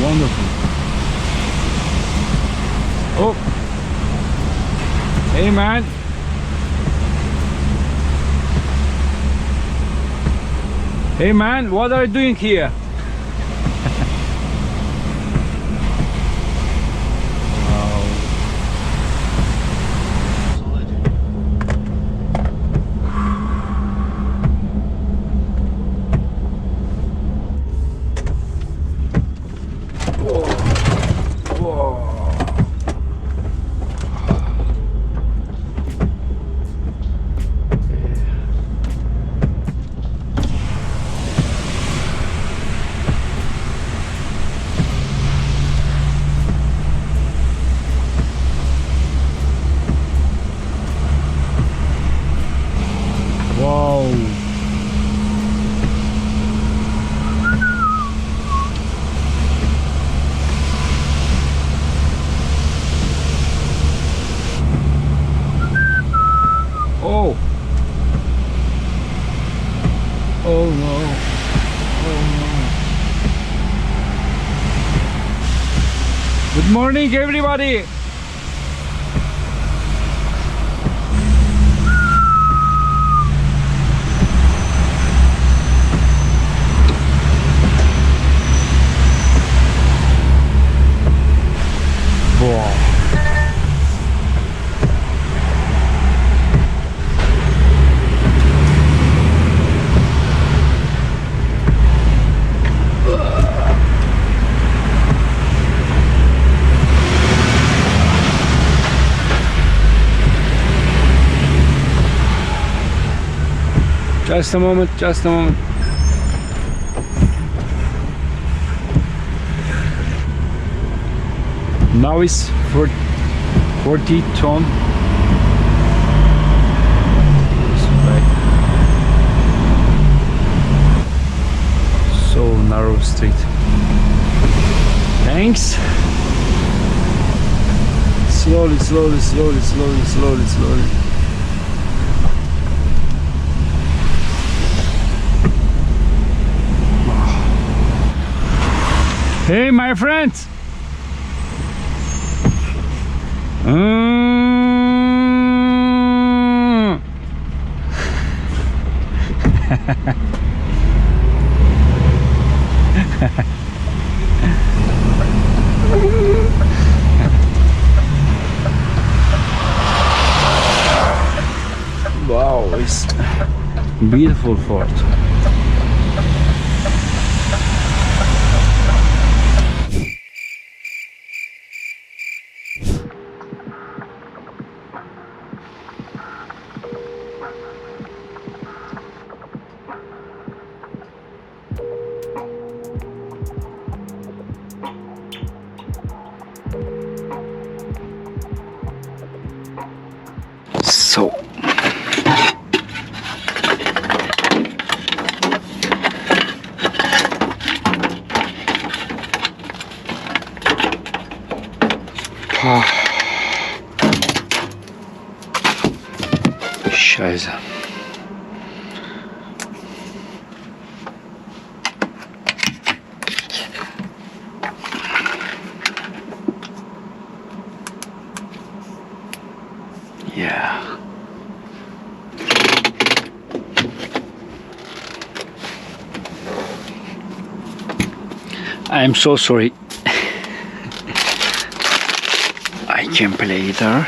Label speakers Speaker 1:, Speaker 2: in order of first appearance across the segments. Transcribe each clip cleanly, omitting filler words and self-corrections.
Speaker 1: wonderful. Oh, hey man. Hey man, what are you doing here? Wow. Oh. Oh no. Oh no. Good morning, everybody. Wow. Just a moment, just a moment. Now it's 40 ton. So narrow street. Thanks. Slowly, slowly, slowly, slowly, slowly, slowly. Hey, my friends. Wow, it's beautiful fort. So Scheiße. Yeah. I'm so sorry. I can play there.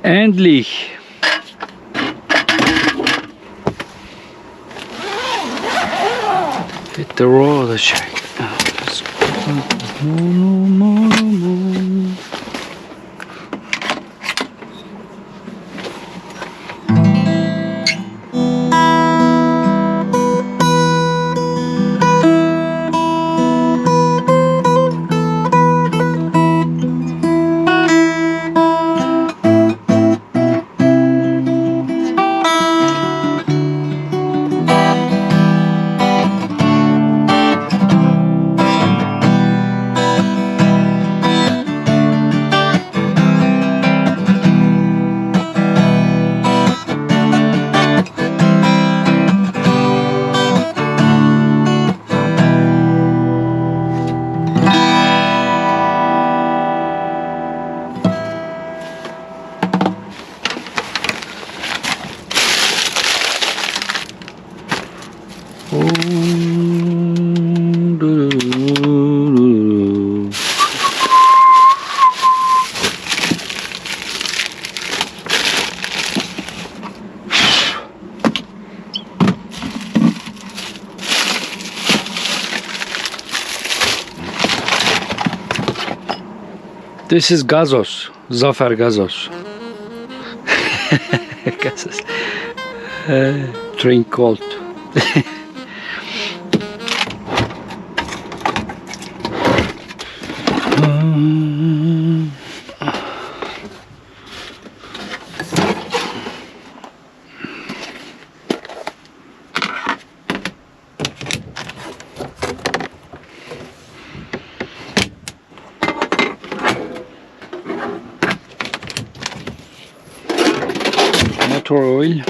Speaker 1: Endlich! The
Speaker 2: the road check. Let's go. This is Gazos, Zafer Gazos. Gazos. Drink cold. Motor oil.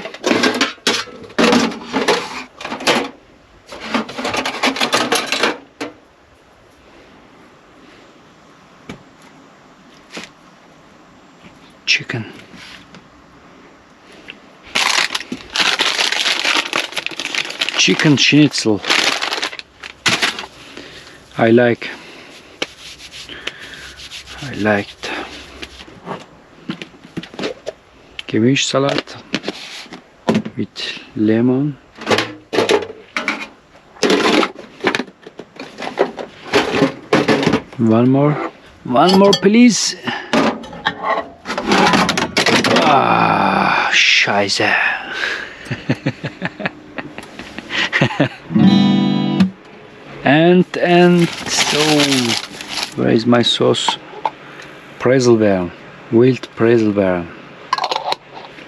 Speaker 2: Chicken. Chicken schnitzel. I liked Gemüsesalat with lemon. One more please. Ah, Scheiße. and so where is my sauce? Preiselbeeren, wild Preiselbeeren.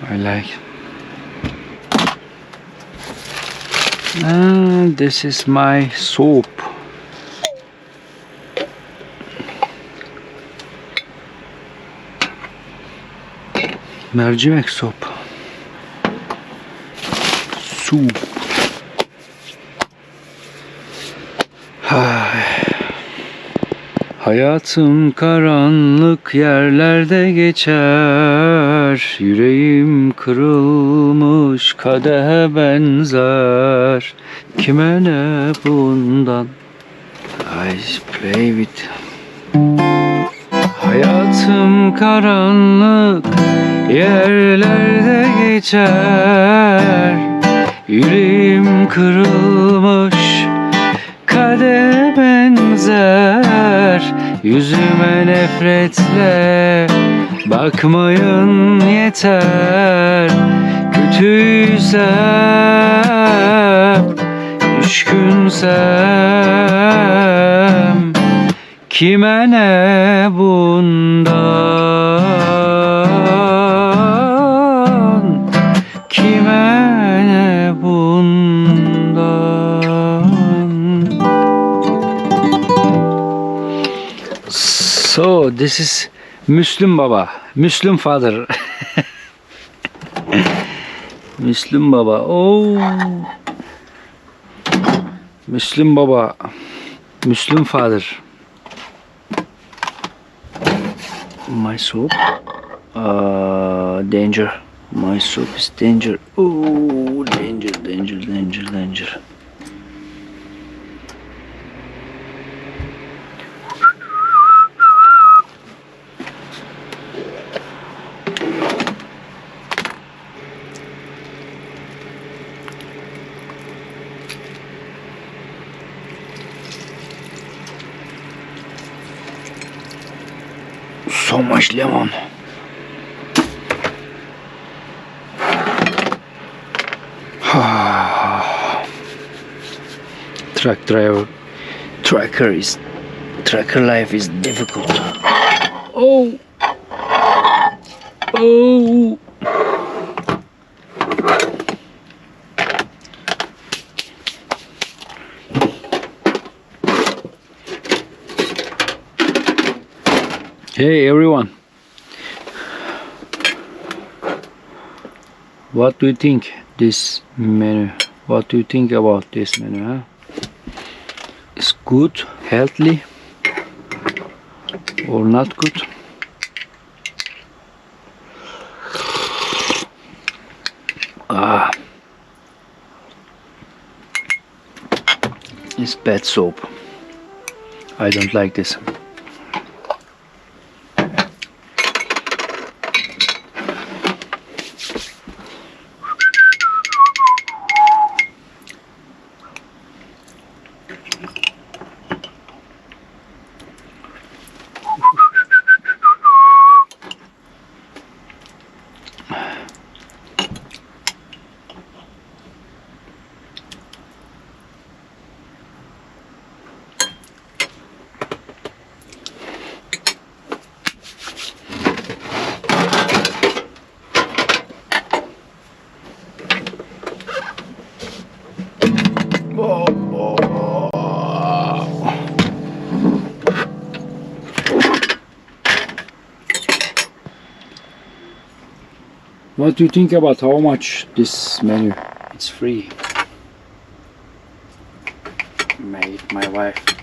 Speaker 2: I like. And this is my soup. Mercimek soup. Soup. Hayatım karanlık yerlerde geçer. Yüreğim kırılmış kadehe benzer. Kime ne bundan? I play with. Hayatım karanlık yerlerde geçer. Yüreğim kırılmış kadehe benzer. Yüzüme nefretle bakmayın yeter. Kötüysem, düşkünsem, kime ne bundan? Kime ne bundan? So this is Müslüm Baba, Müslüm Father. Müslüm Baba. Oh. Müslüm Baba, Müslüm Father. My soup. Danger. My soup is danger. Oh, danger, danger, danger, danger. so much lemon. Tracker life is difficult. Oh. Hey everyone, what do you think this menu? What do you think about this menu? Huh? It's good, healthy, or not good? It's bad soap. I don't like this. What do you think about how much this menu? It's free. Made my wife.